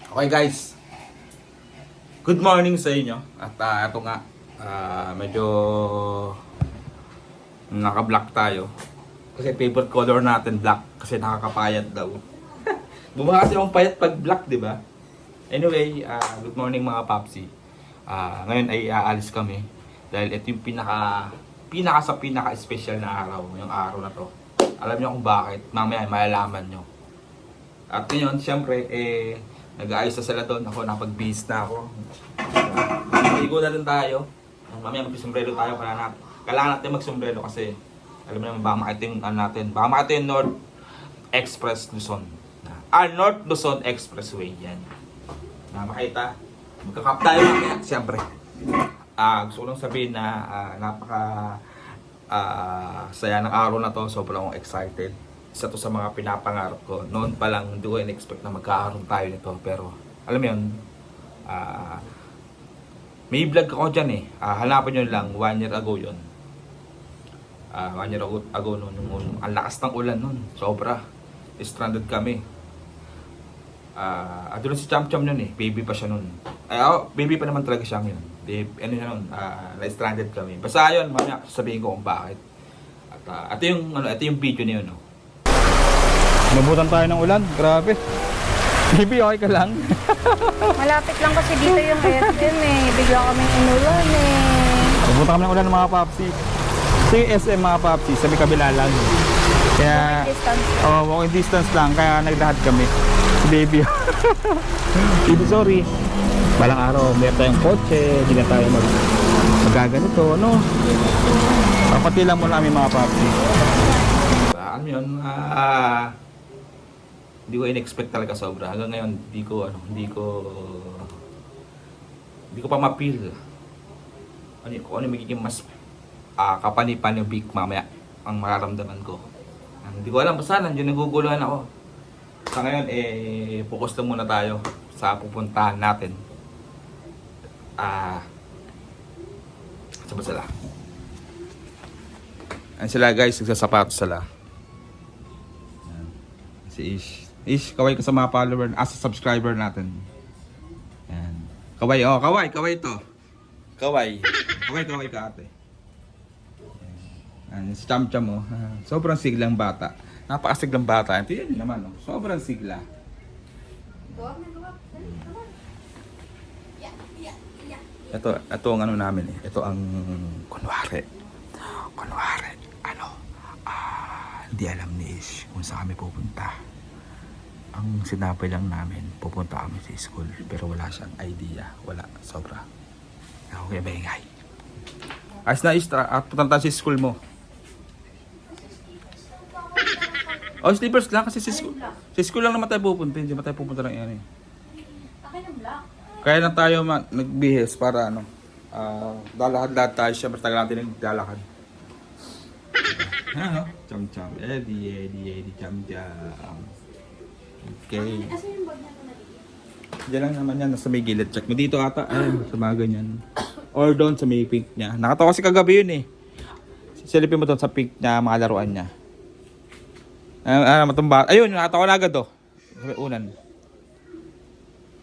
Okay guys, good morning sa inyo. At ito nga, medyo naka-black tayo. Kasi favorite color natin black kasi nakakapayat daw. Bumaka kasi yung payat pag black, di ba? Anyway, good morning mga papsi. Ngayon ay aalis kami dahil ito yung pinaka-special na araw, yung araw na to. Alam niyo kung bakit, mamaya malalaman nyo. At ngayon, siyempre, nag-aayos na sila doon. Ako, napag-bihis na ako. Maligo na rin tayo. Mamaya mag-sombrero tayo. Kailangan natin mag-sombrero kasi alam mo naman, baka makita yung natin. Baka makita yung North Express Luzon. North Luzon Expressway. Yan. Makita. Magkakap tayo mamaya. Siyempre. Gusto ko lang sabihin na saya ng araw na to. Sobrang akong excited. Isa to sa mga pinapangarap ko. Noon pa lang, hindi ko in-expect na magkakaroon tayo nito. Pero, alam mo yun, may vlog ako dyan eh. Hanapin nyo lang, 1 year ago yun. 1 year ago noon, ang lakas ng ulan noon. Sobra. Stranded kami. Doon si Cham Cham yun eh. Baby pa siya noon. Baby pa naman talaga siya yun. Ano yun noon, na-stranded kami. Basta yun, mamaya sabihin ko kung bakit. At ito yung video niyo, no? Nabutan tayo ng ulan, grabe. Baby, okay ka lang? Malapit lang kasi dito yung SM eh. Bigla kaming inulan eh. Nabutan kami ng ulan ng mga papsi. Kasi yung SM mga papsi, sabi kabila lang. Kaya, walking distance lang, kaya naglahad kami. Si baby. Baby, sorry. Balang araw, mayroon tayong kotse, hindi na tayo magaganito, ano? Kapati lang muna kami mga papsi. Ano yun, hindi ko in-expect talaga sobra. Hanggang ngayon, hindi ko pa ma-feel. Ano yung magiging mas kapanipan yung big mamaya ang mararamdaman ko. Hindi ko alam, basta nandiyan naguguluhan ako. Sa ngayon, focus lang muna tayo sa pupuntahan natin. Saan ba sila? Ayan sila guys, nagsasapatos sila. Si Ish, kaway ka sa mga follower, sa subscriber natin. Yan. Kaway to. Kaway ka ate. Yan. Si Cham Cham mo. Sobrang siglang bata. Napakasiglang bata. Ito yan naman, oh. Sobrang sigla. Ito ang ano namin eh. Ito ang kunwari, hindi alam ni Ish kung saan kami pupunta. Ang sinabi lang namin, pupunta kami sa school. Pero wala siyang idea. Wala. Sobra. Ako kaya maingay. Ayos na Ish, at pupunta sa school mo. Slippers lang kasi sa school lang naman tayo pupunta. Hindi naman tayo pupunta lang yan eh. Kaya lang tayo nagbihis para lalakad-lakad tayo siya. Basta natin naglalakad. Ano? Cham-cham. Eddie, cham-cham. Okay. Diyan lang naman yan. Nasa may gilid. Check mo dito ata. Sa mga ganyan. Or doon sa may pink niya. Nakatawa kasi kagabi yun eh. Silipin mo doon sa pink niya, mga laruan niya. Matumba. Ayun, nakatawa na agad oh. Sa unan.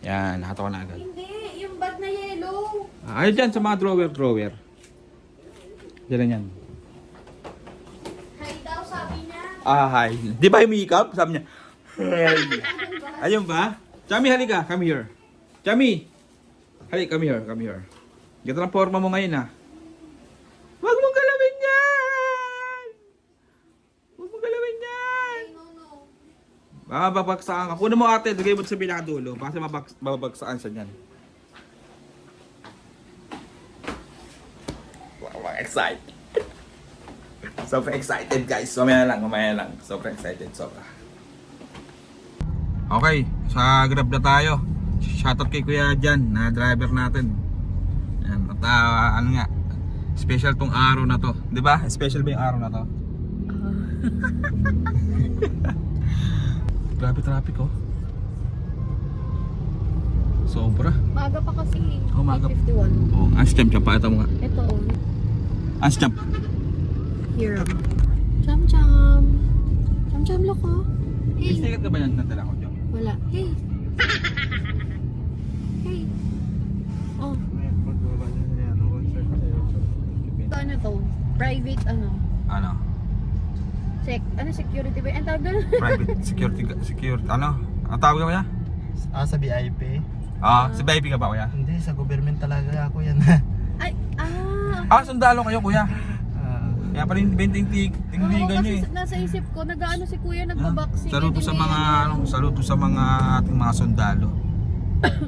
Yan, nakatawa na agad. Hindi, yung bag na yellow. Ayun dyan sa mga drawer. Diyan lang yan. Hi daw, sabi niya. Hi. Di ba yung makeup? Sabi niya. Hi. Ayun ba? Chami, halika. Come here. Chami. Halika, come here. Ganda lang forma mo ngayon ha. Huwag mong galawin yan! Baka babagsakan ka. Puno mo ate. Lagay mo sa pinakadulo. Baka mababagsakan siya dyan. Wow, excited. Sobrang excited guys. Mamaya lang. Sobrang excited. Okay, sa Grab na tayo. Shoutout kay Kuya Jan na driver natin. Yan, at ano nga, special tong araw na to. 'Di ba? Special ba yung araw na to? Grabe traffic oh. Sobra. Maaga pa kasi. Maaga. 51. Oh, Cham Cham pa ito mo nga. Ito oh. Cham. Here. Cham loko. May sticker ka ba yan natala ko dyan? Wala. Hey. ano? Ano? Security ba? Ang tawag doon? Private security, ano? Ang tawag ka kuya? Sa VIP? Sa VIP ka ba kuya? Hindi, sa government talaga ako yan. Ay, Sundalo kayo kuya. Kaya pala yung tindigan nyo kasi eh. nasa isip ko, nag-ano si kuya, nagbaboxing. Saludo sa mga saludo sa mga ating mga sundalo.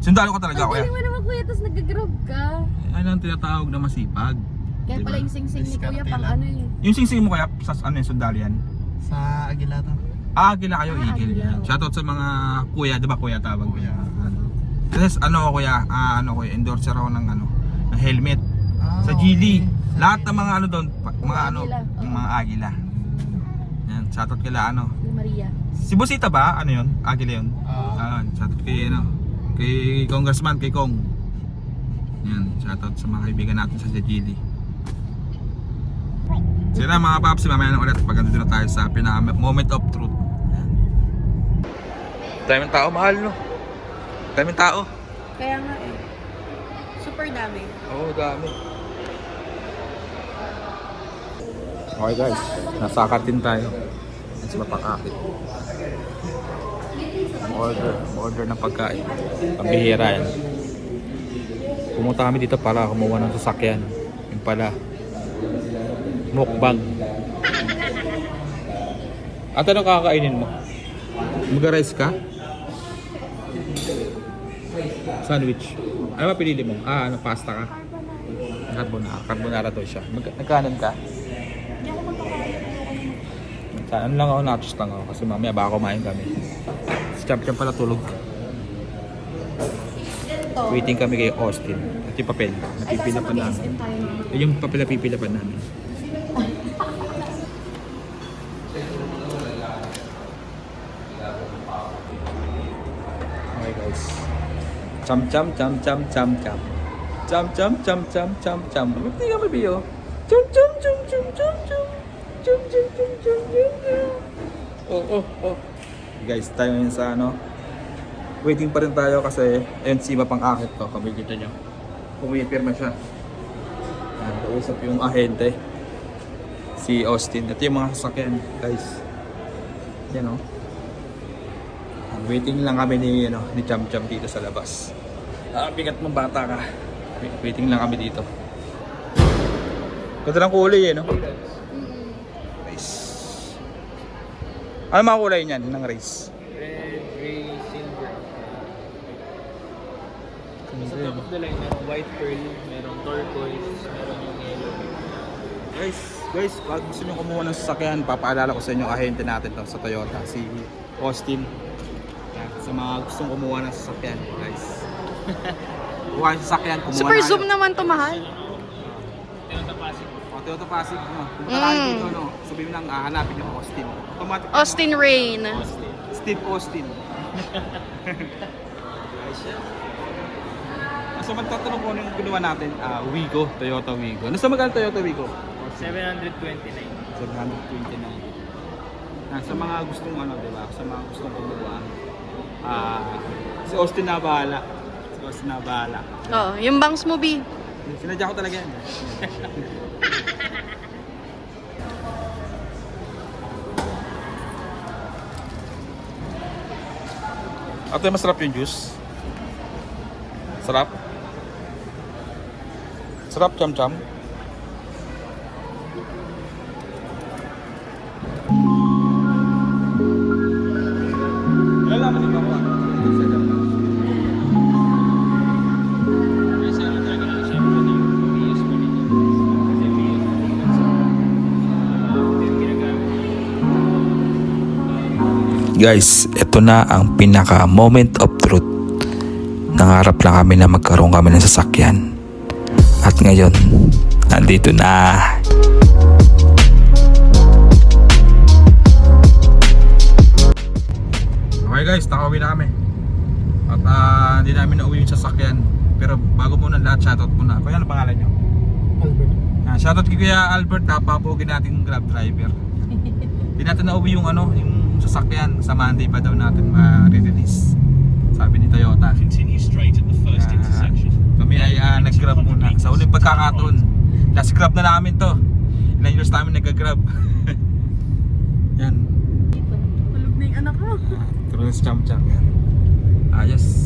Sundalo ka talaga Ang kuya. galing mo naman kuya, tapos nag-grab ka. Ano ang tinatawag na masipag? Kaya Diba? pala yung sing-sing ni kuya, Diskarte pang lang. ano yun. Yung singsing mo kaya sa ano yung sundalo yan? Sa Aguila to. Agila kayo, Eagle. Agila, Yan. oo. Shoutout sa mga kuya, 'di ba kuya tawag Kuya. Kasi ano kuya, endorser ako ng ng helmet sa okay. Geely. Sa Lahat ng Geely. mga doon, mga Agila, oo. yung mga Agila. Yan, shoutout kila Si Maria. Si Busita ba? Ano 'yun? Agila 'yun. Shoutout kay kay Congressman, kay Kong. Yan, shoutout sa mga kaibigan natin sa Geely. Sila mga paps, mamaya na ulit pag nandito na tayo sa moment of truth. Daming tao, mahal no? Daming tao. Kaya nga eh. Super dami. Oo, dami. Okay guys, nasa Akatin tayo. Yan sa Mapakakit. Order ng pagkain. Pambihira yan. Pumunta kami dito para kumuha ng sasakyan. Yung pala, mukbang. At ano kakainin mo? Mag-rice ka? Sandwich. Ano ba pinili mo? Pasta ka? Carbonara to siya. Nagkanan ka? Ano lang ako, nachos lang ako. Kasi mamaya baka kumain kami. Si Champion pala tulog. Waiting kami kay Austin. At yung papel. Napipila pa namin. Yung papel na pipila pa namin. Okay guys. Cham cham cham cham cham cham. Cham cham cham cham cham cham. Hindi ka mabiyo. Cham cham cham cham cham cham. Cham cham cham cham cham cham. Oh. Guys, tayo ngayon sa waiting pa rin tayo kasi ayun si Mapang-akit to. Kami kita nyo. Pumipirma siya. Kausap yung ahente. Si Austin. Ito yung mga sasakyan guys. Yan o. Waiting lang kami ni Cham Cham dito sa labas. Bigat mong bata ka. Waiting lang kami dito. Ganda lang kulay no? Nice. Ano mga kulay niyan ng race? Red, gray, silver. Sa top of the line, merong white pearl, merong turquoise, meron yung yellow. Guys, pag gusto nyo kumuha ng sasakyan, papaalala ko sa inyo ahente natin to sa Toyota, si Austin. Yan, sa mga gustong kumuha ng sasakyan, guys. Kumuha ng sasakyan, kumuha Super na zoom kayo. naman to, mahal. Toyota Pasig. Toyota Pasig, pumunta tayo dito, sabihin lang, hanapin yung Austin. Automatic Austin Rain. Steve Austin. So magtatanong ko ano yung ginawa natin, Wigo, Toyota Wigo. Ano sa magkano Toyota Wigo? 729. 729. Sa mga gustong diba? Sa mga gustong kumuha. Si Austin na bahala. Oh, yung bangs mo, B. Sinadya ko talaga yan. Ate, masarap yung juice. Sarap. Sarap, cham-cham. Ilan naman ito ako? Kasi ano talaga na, siyempre na yung VS ko nito. Kasi VS ko nito. Yung ginagamit. Guys, ito na ang pinaka moment of truth. Nangarap lang kami na magkaroon kami ng sasakyan. At ngayon, nandito na. Okay guys, nakauwi na kami. At hindi namin nauwi yung sasakyan. Pero bago muna lahat, shoutout muna. Kuya, ano pangalan nyo? Albert. Shoutout kay Kuya Albert, napapugin natin yung Grab driver. Hindi natin nauwi yung yung sasakyan. Sa Monday pa daw natin ma-release. Sabi ni Toyota. Continue straight at the first intersection. Kami ay nag-grab muna. Sa uling pagkakataon, last grab na namin to. Ilang years first time nag-grab. Yan. Tulog na yung anak mo. Tulog na si Cham Cham. Yan. Ayos.